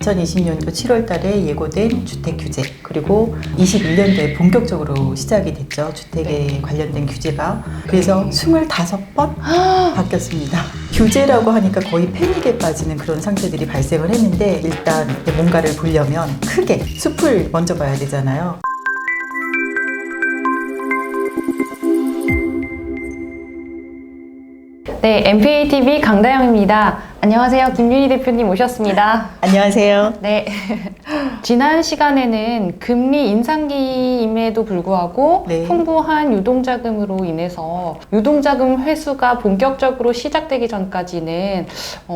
2020년도 7월 달에 예고된 주택 규제, 그리고 21년도에 본격적으로 시작이 됐죠. 주택에 관련된 규제가. 그래서 25번 바뀌었습니다. 규제라고 하니까 거의 패닉에 빠지는 그런 상태들이 발생을 했는데, 일단 뭔가를 보려면 크게 숲을 먼저 봐야 되잖아요. 네, MPATV 강다영입니다. 안녕하세요. 김윤희 대표님 오셨습니다. 안녕하세요. 네. 지난 시간에는 금리 인상기임에도 불구하고 네. 풍부한 유동자금으로 인해서 유동자금 회수가 본격적으로 시작되기 전까지는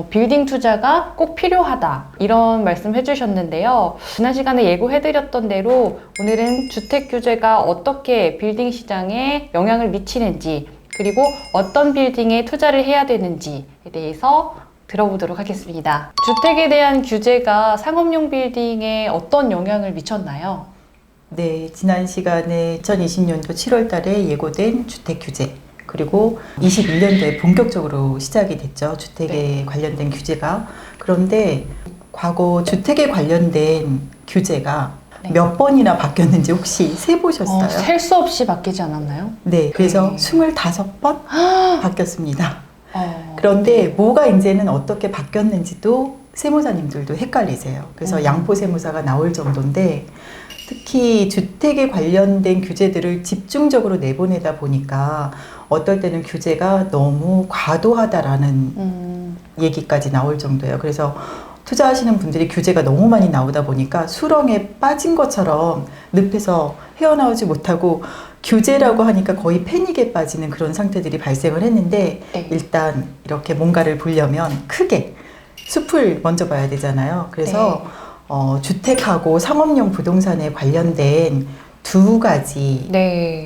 빌딩 투자가 꼭 필요하다, 이런 말씀 해주셨는데요. 지난 시간에 예고해드렸던 대로 오늘은 주택 규제가 어떻게 빌딩 시장에 영향을 미치는지, 그리고 어떤 빌딩에 투자를 해야 되는지에 대해서 들어보도록 하겠습니다. 주택에 대한 규제가 상업용 빌딩에 어떤 영향을 미쳤나요? 네, 지난 시간에 2020년도 7월 달에 예고된 주택 규제, 그리고 21년도에 본격적으로 시작이 됐죠. 주택에 관련된 규제가. 그런데 과거 주택에 관련된 규제가 몇 번이나 바뀌었는지 혹시 세보셨어요? 셀 수 없이 바뀌지 않았나요? 네, 그래서 25번 바뀌었습니다. 어... 그런데 뭐가 이제는 어떻게 바뀌었는지도 세무사님들도 헷갈리세요. 그래서 양포 세무사가 나올 정도인데, 특히 주택에 관련된 규제들을 집중적으로 내보내다 보니까 어떨 때는 규제가 너무 과도하다라는 얘기까지 나올 정도예요. 그래서 투자하시는 분들이 규제가 너무 많이 나오다 보니까 수렁에 빠진 것처럼 늪에서 헤어나오지 못하고, 규제라고 하니까 거의 패닉에 빠지는 그런 상태들이 발생을 했는데, 네. 일단 이렇게 뭔가를 보려면 크게 숲을 먼저 봐야 되잖아요. 그래서 주택하고 상업용 부동산에 관련된 두 가지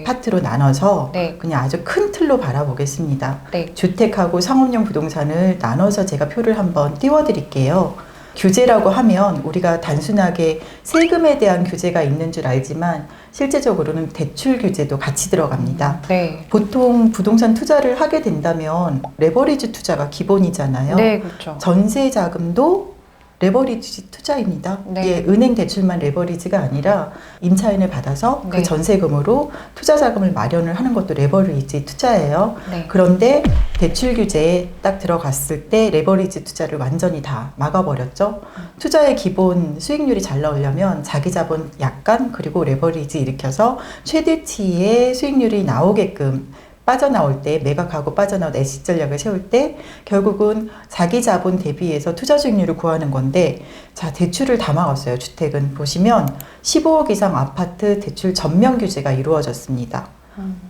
파트로 나눠서 그냥 아주 큰 틀로 바라보겠습니다. 주택하고 상업용 부동산을 나눠서 제가 표를 한번 띄워드릴게요. 규제라고 하면 우리가 단순하게 세금에 대한 규제가 있는 줄 알지만 실제적으로는 대출 규제도 같이 들어갑니다. 보통 부동산 투자를 하게 된다면 레버리지 투자가 기본이잖아요. 네, 그렇죠. 전세 자금도 레버리지 투자입니다. 이게 은행 대출만 레버리지가 아니라 임차인을 받아서 그 전세금으로 투자 자금을 마련을 하는 것도 레버리지 투자예요. 그런데 대출 규제에 딱 들어갔을 때 레버리지 투자를 완전히 다 막아버렸죠. 투자의 기본 수익률이 잘 나오려면 자기 자본 약간, 그리고 레버리지 일으켜서 최대치의 수익률이 나오게끔 빠져나올 때, 매각하고 빠져나올 exit 전략을 세울 때 결국은 자기 자본 대비해서 투자 수익률을 구하는 건데, 자, 대출을 다 막았어요. 주택은 보시면 15억 이상 아파트 대출 전면 규제가 이루어졌습니다.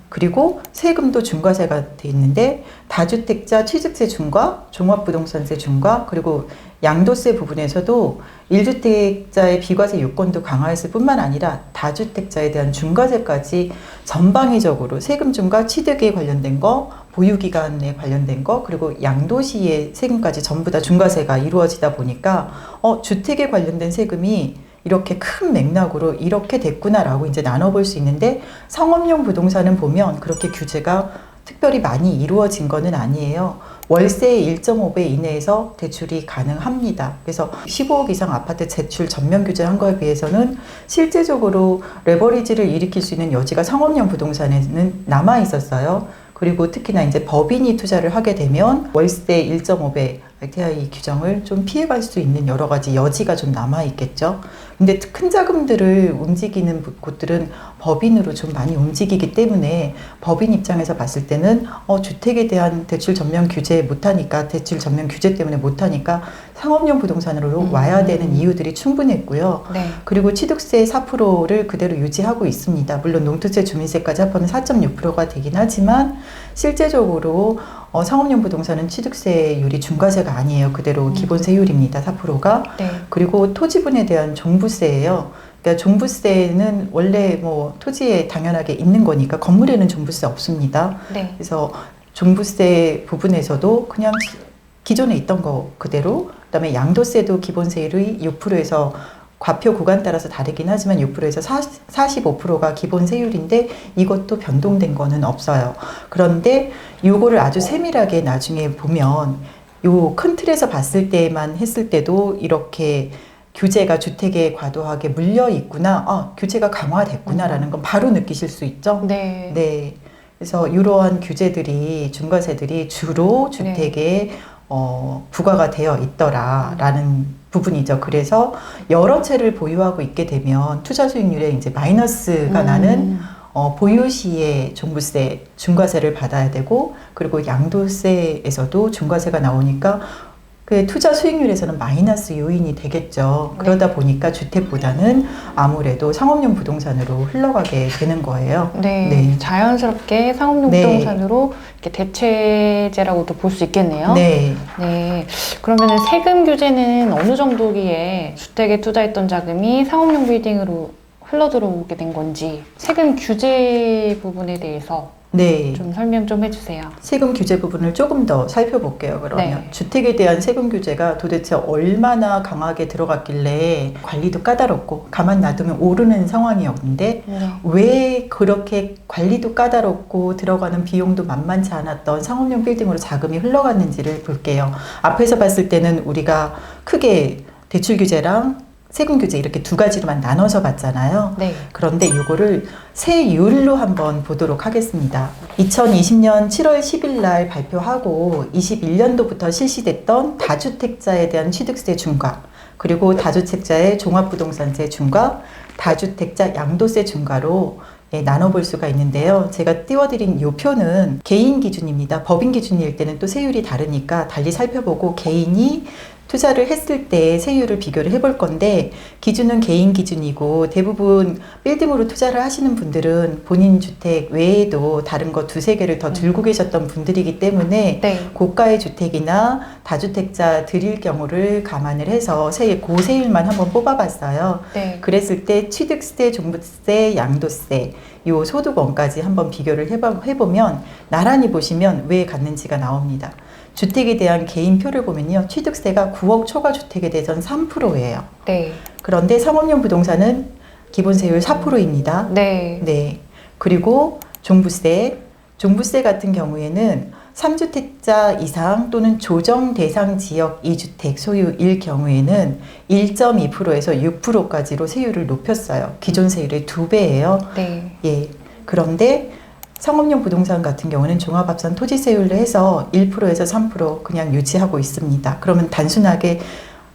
그리고 세금도 중과세가 돼 있는데, 다주택자 취득세 중과, 종합부동산세 중과, 그리고 양도세 부분에서도 1주택자의 비과세 요건도 강화했을 뿐만 아니라 다주택자에 대한 중과세까지 전방위적으로 세금 중과, 취득에 관련된 거, 보유기간에 관련된 거, 그리고 양도시의 세금까지 전부 다 중과세가 이루어지다 보니까 주택에 관련된 세금이 이렇게 큰 맥락으로 이렇게 됐구나라고 이제 나눠볼 수 있는데, 상업용 부동산은 보면 그렇게 규제가 특별히 많이 이루어진 거는 아니에요. 월세 1.5배 이내에서 대출이 가능합니다. 그래서 15억 이상 아파트 대출 전면 규제한 거에 비해서는 실제적으로 레버리지를 일으킬 수 있는 여지가 상업용 부동산에는 남아 있었어요. 그리고 특히나 이제 법인이 투자를 하게 되면 월세 1.5배 RTI 규정을 좀 피해갈 수 있는 여러 가지 여지가 좀 남아 있겠죠. 근데 큰 자금들을 움직이는 곳들은 법인으로 좀 많이 움직이기 때문에 법인 입장에서 봤을 때는 주택에 대한 대출 전면 규제 못하니까, 대출 전면 규제 때문에 못하니까 상업용 부동산으로 와야 되는 이유들이 충분했고요. 그리고 취득세 4%를 그대로 유지하고 있습니다. 물론 농토세 주민세까지 합하면 4.6%가 되긴 하지만 실제적으로 상업용 부동산은 취득세율이 중과세가 아니에요. 그대로 기본 세율입니다. 4%가. 그리고 토지분에 대한 종부세예요. 그러니까 종부세는 원래 뭐 토지에 당연하게 있는 거니까 건물에는 종부세 없습니다. 그래서 종부세 부분에서도 그냥 기존에 있던 거 그대로, 그다음에 양도세도 기본 세율이 6%에서 과표 구간 따라서 다르긴 하지만 6%에서 45%가 기본 세율인데 이것도 변동된 거는 없어요. 그런데 이거를 아주 세밀하게 나중에 보면 요 큰 틀에서 봤을 때만 했을 때도 이렇게 규제가 주택에 과도하게 물려 있구나, 규제가 강화됐구나라는 건 바로 느끼실 수 있죠. 네. 네. 그래서 이러한 규제들이 중과세들이 주로 주택에 부과가 되어 있더라라는 부분이죠. 그래서 여러 채를 보유하고 있게 되면 투자 수익률에 이제 마이너스가 나는 보유 시에 종부세, 중과세를 받아야 되고, 그리고 양도세에서도 중과세가 나오니까 그 투자 수익률에서는 마이너스 요인이 되겠죠. 네. 그러다 보니까 주택보다는 아무래도 상업용 부동산으로 흘러가게 되는 거예요. 네. 네. 자연스럽게 상업용 네. 부동산으로 이렇게 대체제라고도 볼 수 있겠네요. 네. 네. 그러면은 세금 규제는 어느 정도기에 주택에 투자했던 자금이 상업용 빌딩으로 흘러 들어오게 된 건지, 세금 규제 부분에 대해서 네. 좀 설명 좀 해주세요. 세금 규제 부분을 조금 더 살펴볼게요. 그러면 네. 주택에 대한 세금 규제가 도대체 얼마나 강하게 들어갔길래 관리도 까다롭고 가만 놔두면 오르는 상황이었는데 네. 왜 그렇게 관리도 까다롭고 들어가는 비용도 만만치 않았던 상업용 빌딩으로 자금이 흘러갔는지를 볼게요. 앞에서 봤을 때는 우리가 크게 대출 규제랑 세금 규제 이렇게 두 가지로만 나눠서 봤잖아요. 네. 그런데 이거를 세율로 한번 보도록 하겠습니다. 2020년 7월 10일 날 발표하고 21년도부터 실시됐던 다주택자에 대한 취득세 중과, 그리고 다주택자의 종합부동산세 중과, 다주택자 양도세 중과로 나눠볼 수가 있는데요. 제가 띄워드린 이 표는 개인 기준입니다. 법인 기준일 때는 또 세율이 다르니까 달리 살펴보고 개인이 투자를 했을 때 세율을 비교를 해볼 건데, 기준은 개인 기준이고 대부분 빌딩으로 투자를 하시는 분들은 본인 주택 외에도 다른 거 두세 개를 더 들고 계셨던 분들이기 때문에 네. 고가의 주택이나 다주택자 드릴 경우를 감안을 해서 고세율만 한번 뽑아봤어요. 네. 그랬을 때 취득세, 종부세, 양도세 요 소득원까지 한번 비교를 해보면 나란히 보시면 왜 갔는지가 나옵니다. 주택에 대한 개인표를 보면요, 취득세가 9억 초과 주택에 대해서는 3%예요. 네. 그런데 상업용 부동산은 기본세율 4%입니다. 네. 네. 그리고 종부세 같은 경우에는 3주택자 이상 또는 조정 대상 지역 2주택 소유일 경우에는 1.2%에서 6%까지로 세율을 높였어요. 기존 세율의 2배예요. 네. 예. 그런데 상업용 부동산 같은 경우는 종합합산 토지세율로 해서 1%에서 3% 그냥 유지하고 있습니다. 그러면 단순하게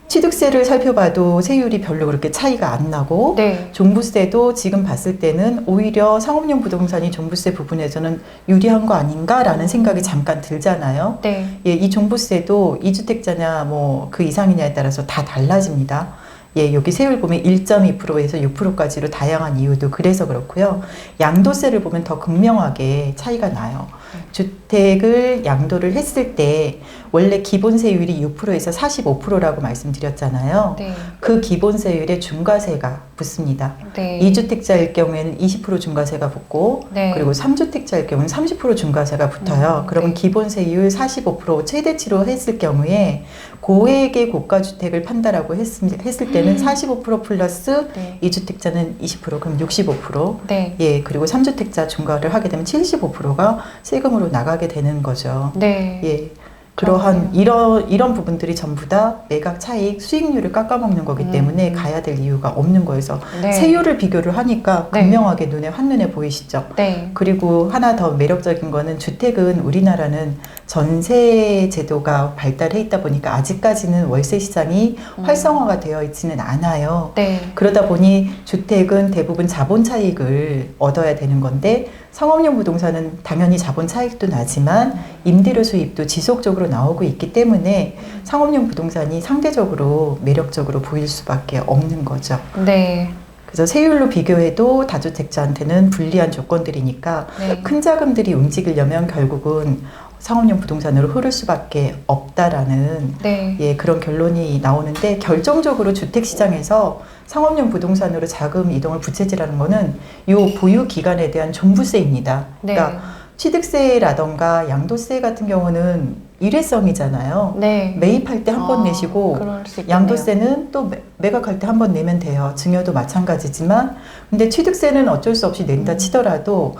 취득세를 살펴봐도 세율이 별로 그렇게 차이가 안 나고, 네. 종부세도 지금 봤을 때는 오히려 상업용 부동산이 종부세 부분에서는 유리한 거 아닌가라는 생각이 잠깐 들잖아요. 네. 예, 이 종부세도 2주택자냐 뭐 그 이상이냐에 따라서 다 달라집니다. 예, 여기 세율 보면 1.2%에서 6%까지로 다양한 이유도 그래서 그렇고요. 양도세를 보면 더 극명하게 차이가 나요. 주택을 양도를 했을 때 원래 기본세율이 6%에서 45%라고 말씀드렸잖아요. 네. 그 기본세율에 중과세가 붙습니다. 네. 2주택자일 경우에는 20% 중과세가 붙고, 네. 그리고 3주택자일 경우는 30% 중과세가 붙어요. 그러면 네. 기본세율 45% 최대치로 했을 경우에 고액의 고가주택을 판다라고 했을 때는 45% 플러스 네. 2주택자는 20%, 그럼 65%. 네. 예, 그리고 3주택자 중과를 하게 되면 75%가 세금으로 나가게 되는 거죠. 네. 예. 그러한 이런 부분들이 전부 다 매각 차익 수익률을 깎아먹는 거기 때문에 가야 될 이유가 없는 거여서 네. 세율을 비교를 하니까 네. 분명하게 눈에 한눈에 보이시죠. 네. 그리고 하나 더 매력적인 거는 주택은 우리나라는 전세 제도가 발달해 있다 보니까 아직까지는 월세 시장이 활성화가 되어 있지는 않아요. 네. 그러다 보니 주택은 대부분 자본 차익을 얻어야 되는 건데, 상업용 부동산은 당연히 자본 차익도 나지만 임대료 수입도 지속적으로 나오고 있기 때문에 상업용 부동산이 상대적으로 매력적으로 보일 수밖에 없는 거죠. 네. 그래서 세율로 비교해도 다주택자한테는 불리한 조건들이니까 네. 큰 자금들이 움직이려면 결국은 상업용 부동산으로 흐를 수밖에 없다라는 네. 예, 그런 결론이 나오는데, 결정적으로 주택시장에서 상업용 부동산으로 자금 이동을 부채질하는 거는 요 보유 기간에 대한 종부세입니다. 네. 그러니까 취득세라던가 양도세 같은 경우는 일회성이잖아요. 네. 매입할 때 한 번 내시고, 그럴 수 있겠네요. 양도세는 또 매각할 때 한 번 내면 돼요. 증여도 마찬가지지만. 근데 취득세는 어쩔 수 없이 낸다 치더라도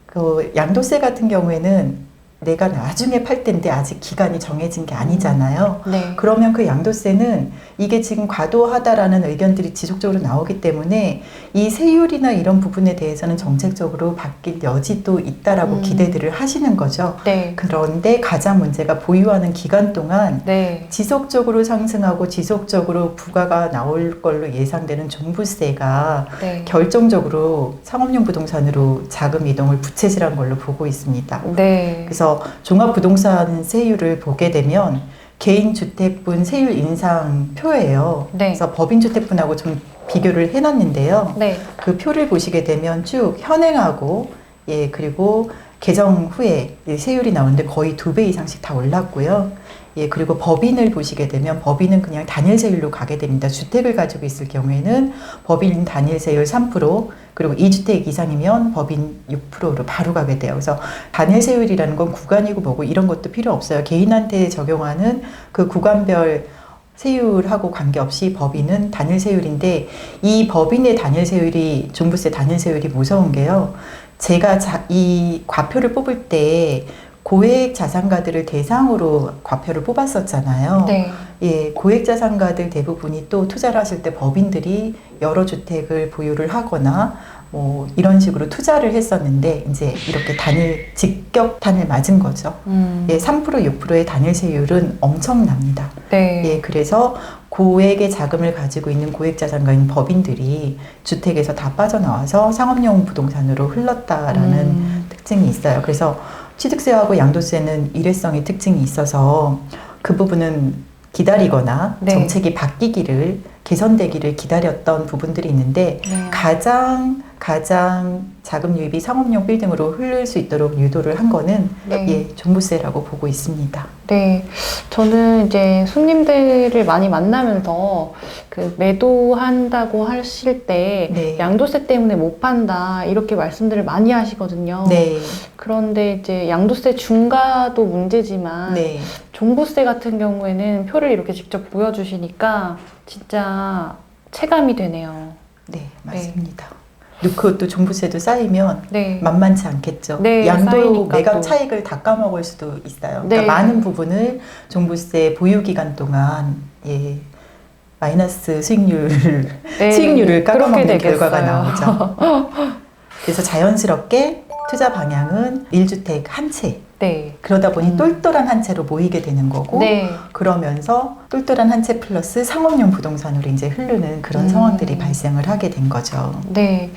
그 양도세 같은 경우에는 내가 나중에 팔 때인데 아직 기간이 정해진 게 아니잖아요. 네. 그러면 그 양도세는 이게 지금 과도하다라는 의견들이 지속적으로 나오기 때문에 이 세율이나 이런 부분에 대해서는 정책적으로 바뀔 여지도 있다라고 기대들을 하시는 거죠. 네. 그런데 가장 문제가 보유하는 기간 동안 네. 지속적으로 상승하고 지속적으로 부과가 나올 걸로 예상되는 종부세가 네. 결정적으로 상업용 부동산으로 자금 이동을 부채질한 걸로 보고 있습니다. 네. 그래서 종합부동산 세율을 보게 되면 개인주택분 세율 인상 표예요. 네. 그래서 법인주택분하고 좀 비교를 해놨는데요. 네. 그 표를 보시게 되면 쭉 현행하고 그리고 개정 후에 세율이 나오는데 거의 2배 이상씩 다 올랐고요. 그리고 법인을 보시게 되면 법인은 그냥 단일 세율로 가게 됩니다. 주택을 가지고 있을 경우에는 법인 단일 세율 3%, 그리고 2주택 이상이면 법인 6%로 바로 가게 돼요. 그래서 단일 세율이라는 건 구간이고 뭐고 이런 것도 필요 없어요. 개인한테 적용하는 그 구간별 세율하고 관계없이 법인은 단일 세율인데, 이 법인의 단일 세율이, 종부세 단일 세율이 무서운 게요. 제가 이 과표를 뽑을 때 고액 자산가들을 대상으로 과표를 뽑았었잖아요. 네. 고액 자산가들 대부분이 또 투자를 하실 때 법인들이 여러 주택을 보유를 하거나 뭐 이런 식으로 투자를 했었는데, 이제 이렇게 직격탄을 맞은 거죠. 3% 6%의 단일 세율은 엄청납니다. 네. 그래서 고액의 자금을 가지고 있는 고액 자산가인 법인들이 주택에서 다 빠져나와서 상업용 부동산으로 흘렀다라는 특징이 있어요. 그래서 취득세하고 양도세는 일회성의 특징이 있어서 그 부분은 기다리거나 네. 정책이 바뀌기를, 개선되기를 기다렸던 부분들이 있는데, 네. 가장 자금 유입이 상업용 빌딩으로 흐를 수 있도록 유도를 한 거는 네. 종부세라고 보고 있습니다. 네, 저는 이제 손님들을 많이 만나면서 그 매도한다고 하실 때 네. 양도세 때문에 못 판다 이렇게 말씀들을 많이 하시거든요. 네. 그런데 이제 양도세 중과도 문제지만 네. 종부세 같은 경우에는 표를 이렇게 직접 보여주시니까 진짜 체감이 되네요. 네, 맞습니다. 그것도 종부세도 쌓이면 네. 만만치 않겠죠. 네, 양도 쌓이니까 매각 또. 차익을 다 까먹을 수도 있어요. 그러니까 네. 많은 부분을 종부세 보유 기간 동안 마이너스 수익률을 네, 수익률을 까먹는 그렇게 결과가 되겠어요. 나오죠. 그래서 자연스럽게 투자 방향은 1주택 한 채. 네. 그러다 보니 똘똘한 한 채로 모이게 되는 거고, 네. 그러면서 똘똘한 한 채 플러스 상업용 부동산으로 이제 흐르는 그런 상황들이 발생을 하게 된 거죠. 네.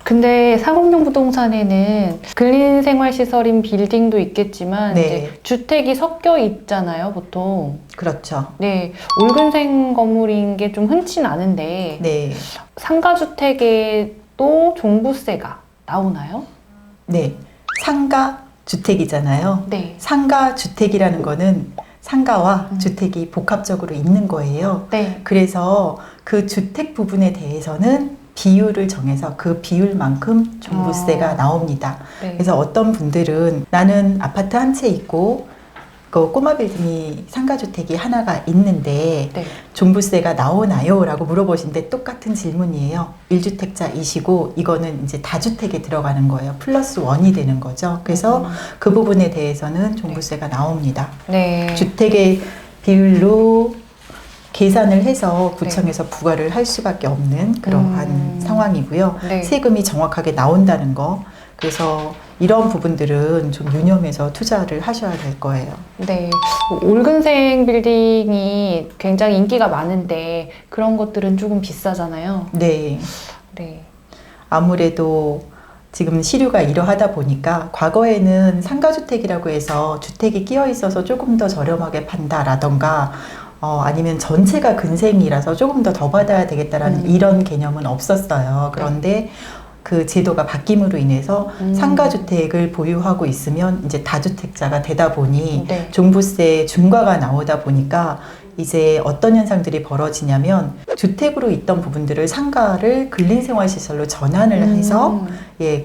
근데 상업용 부동산에는 근린생활시설인 빌딩도 있겠지만 네. 이제 주택이 섞여 있잖아요, 보통. 그렇죠. 네. 붉은색 건물인 게 좀 흔치 않은데 네. 상가주택에도 종부세가 나오나요? 네. 상가 주택이잖아요. 네. 상가 주택이라는 거는 상가와 주택이 복합적으로 있는 거예요. 네. 그래서 그 주택 부분에 대해서는 비율을 정해서 그 비율만큼 종부세가 나옵니다. 네. 그래서 어떤 분들은 나는 아파트 한 채 있고 그 꼬마 빌딩이 상가주택이 하나가 있는데 네. 종부세가 나오나요? 라고 물어보시는데 똑같은 질문이에요. 1주택자이시고 이거는 이제 다주택에 들어가는 거예요. 플러스 원이 되는 거죠. 그래서 그 부분에 대해서는 종부세가 나옵니다. 네. 주택의 비율로 계산을 해서 구청에서 부과를 할 수밖에 없는 그러한 상황이고요. 네. 세금이 정확하게 나온다는 거. 그래서 이런 부분들은 좀 유념해서 투자를 하셔야 될 거예요. 네. 붉은색 빌딩이 굉장히 인기가 많은데 그런 것들은 조금 비싸잖아요. 네. 네. 아무래도 지금 시류가 이러하다 보니까 과거에는 상가주택이라고 해서 주택이 끼어 있어서 조금 더 저렴하게 판다라던가 아니면 전체가 근생이라서 조금 더 받아야 되겠다라는 이런 개념은 없었어요. 그런데 그 제도가 바뀜으로 인해서 상가주택을 보유하고 있으면 이제 다주택자가 되다 보니 네. 종부세 중과가 나오다 보니까 이제 어떤 현상들이 벌어지냐면 주택으로 있던 부분들을 상가를 근린생활시설로 전환을 해서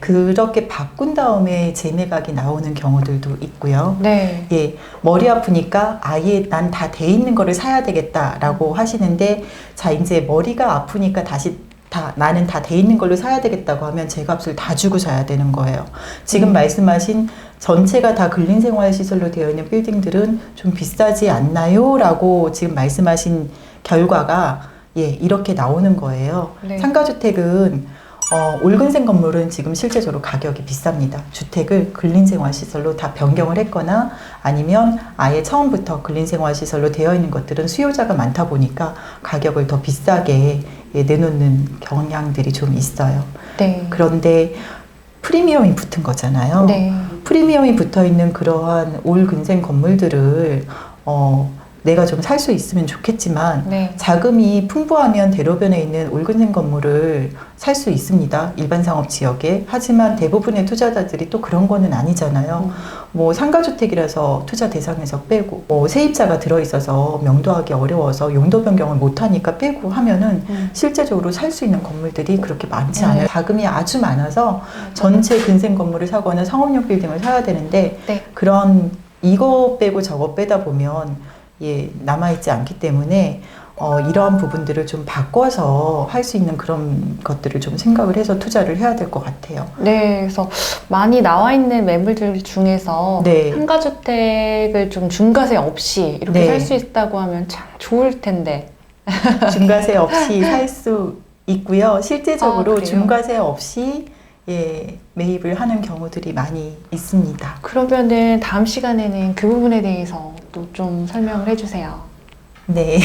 그렇게 바꾼 다음에 재매각이 나오는 경우들도 있고요. 네. 머리 아프니까 아예 난 다 돼 있는 거를 사야 되겠다라고 하시는데, 자 이제 머리가 아프니까 다시 나는 다 돼 있는 걸로 사야 되겠다고 하면 제값을 다 주고 사야 되는 거예요. 지금 말씀하신 전체가 다 근린생활시설로 되어 있는 빌딩들은 좀 비싸지 않나요? 라고 지금 말씀하신 결과가 이렇게 나오는 거예요. 네. 상가주택은 올근생 건물은 지금 실제적으로 가격이 비쌉니다. 주택을 근린생활시설로 다 변경을 했거나 아니면 아예 처음부터 근린생활시설로 되어 있는 것들은 수요자가 많다 보니까 가격을 더 비싸게 내놓는 경향들이 좀 있어요. 네. 그런데 프리미엄이 붙은 거잖아요. 네. 프리미엄이 붙어 있는 그러한 올근생 건물들을 내가 좀 살 수 있으면 좋겠지만 네. 자금이 풍부하면 대로변에 있는 올근생 건물을 살 수 있습니다. 일반 상업 지역에. 하지만 대부분의 투자자들이 또 그런 거는 아니잖아요. 뭐 상가주택이라서 투자 대상에서 빼고 뭐 세입자가 들어있어서 명도하기 어려워서 용도 변경을 못하니까 빼고 하면은 실제적으로 살 수 있는 건물들이 그렇게 많지 않아요. 자금이 아주 많아서 전체 근생 건물을 사거나 상업용 빌딩을 사야 되는데 네. 그런 이거 빼고 저거 빼다 보면 남아있지 않기 때문에 이러한 부분들을 좀 바꿔서 할 수 있는 그런 것들을 좀 생각을 해서 투자를 해야 될 것 같아요. 네, 그래서 많이 나와 있는 매물들 중에서 네. 상가주택을 좀 중과세 없이 이렇게 네. 살 수 있다고 하면 참 좋을 텐데. 중과세 없이 살 수 있고요. 실제적으로 그래요? 중과세 없이 매입을 하는 경우들이 많이 있습니다. 그러면은 다음 시간에는 그 부분에 대해서 또 좀 설명을 해주세요. 네.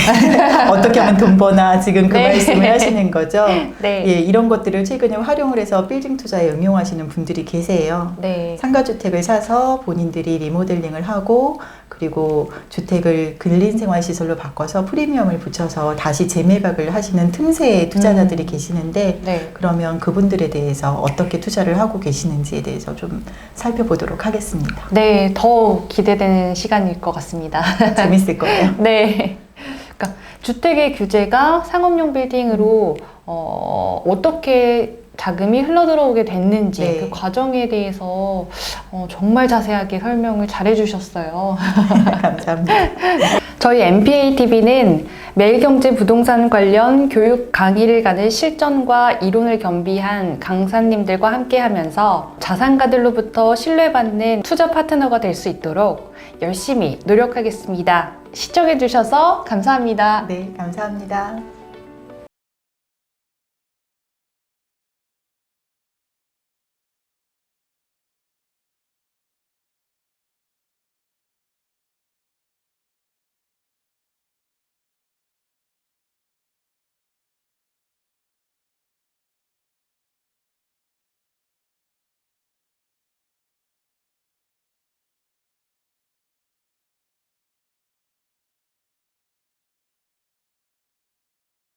어떻게 하면 돈 버나 지금 그 네. 말씀을 하시는 거죠? 네. 이런 것들을 최근에 활용을 해서 빌딩 투자에 응용하시는 분들이 계세요. 네. 상가주택을 사서 본인들이 리모델링을 하고 그리고 주택을 근린생활시설로 바꿔서 프리미엄을 붙여서 다시 재매각을 하시는 틈새의 투자자들이 계시는데 네. 그러면 그분들에 대해서 어떻게 투자를 하고 계시는지에 대해서 좀 살펴보도록 하겠습니다. 네, 더 기대되는 시간일 것 같습니다. 재밌을 거예요. 네. 그러니까 주택의 규제가 상업용 빌딩으로 어떻게 자금이 흘러들어오게 됐는지 네. 그 과정에 대해서 정말 자세하게 설명을 잘 해주셨어요. 감사합니다. 저희 MPATV는 매일경제 부동산 관련 교육 강의를 가는 실전과 이론을 겸비한 강사님들과 함께하면서 자산가들로부터 신뢰받는 투자 파트너가 될 수 있도록 열심히 노력하겠습니다. 시청해주셔서 감사합니다. 네, 감사합니다.